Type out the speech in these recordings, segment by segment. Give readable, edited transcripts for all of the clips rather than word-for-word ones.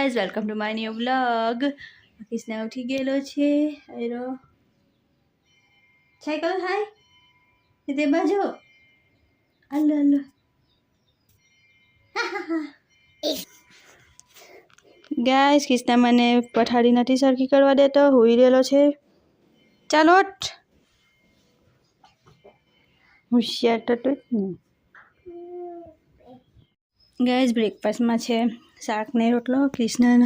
Guys, welcome to my new vlog. Kisna ઉઠી ગયેલો છે. એરો સાયકલ હાય તે બાજુ હાલો હાલો. ગાઈઝ, કિસના મને પથારી નથી સરખી કરવા દેતો, હુઈ રહેલો છે. ચાલો હોશિયાર તો તું જ ને. ગાઈઝ, બ્રેકફાસ્ટમાં છે શાક ને રોટલો. કૃષ્ણ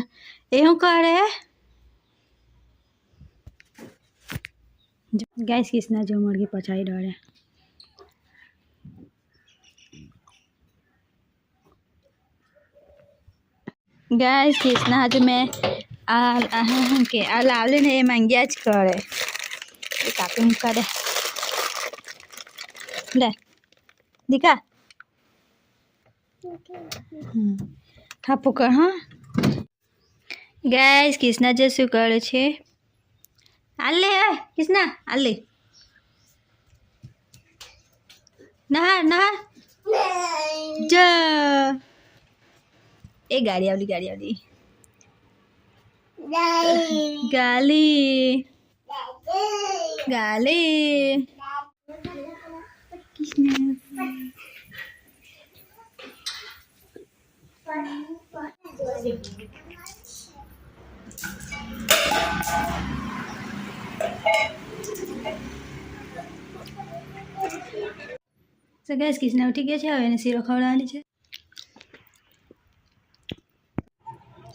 એ શું કરે? ગાઈઝ, કૃષ્ણ જો મરઘી પચાવી દોડે. ગાઈઝ, કૃષ્ણ આજે મેં આ લાવલે ને એ માંગ્યા જ કરે. એ કાપી મૂકા દે લે દીકા. હાપુ કર હા. ગાઈઝ, કૃષ્ણ જે શું કરે છે? આલે કૃષ્ણ આલે નહા નહા જ એ ગાડી આવલી ગાલી કૃષ્ણ. So guys, કૃષ્ણ ઉઠી ગયા છે. હવે એને શીરો ખવડાવવાની છે.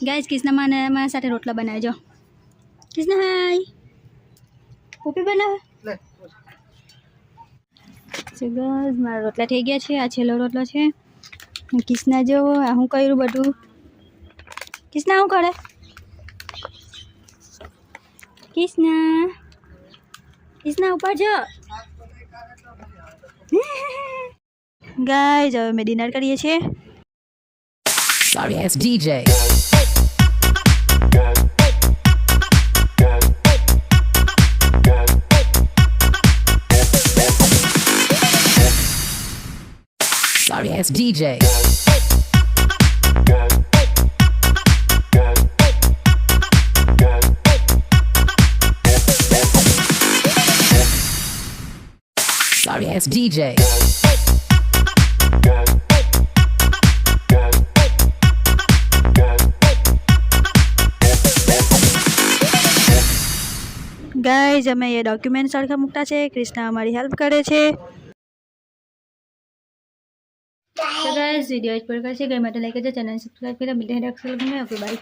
ગાઈઝ, કૃષ્ણ મને મારા સાથે રોટલા બનાવજો. કૃષ્ણ હાય પોપી બનાવે. So guys, મારા રોટલા થઈ ગયા છે. આ છેલ્લો રોટલો છે. કૃષ્ણ જો આ હું કર્યું બધું. કૃષ્ણ શું કરે? કૃષ્ણ ઉપર જો. ગાઈઝ, હવે મેં ડિનર કરીએ છીએ. Sorry, it's DJ. Sorry, it's DJ. Sorry, it's DJ. Guys, અમે એ ડોક્યુમેન્ટ સરખા મૂકતા છે. કૃષ્ણ અમારી હેલ્પ કરે છે. તો ગાઈઝ, વિડીયો જ પર કરશે. ગઈ માટે લાઈક કરજો, ચેનલ સબસ્ક્રાઈબ કરી. મિલતે हैं नेक्स्ट व्लॉग में. Okay bye.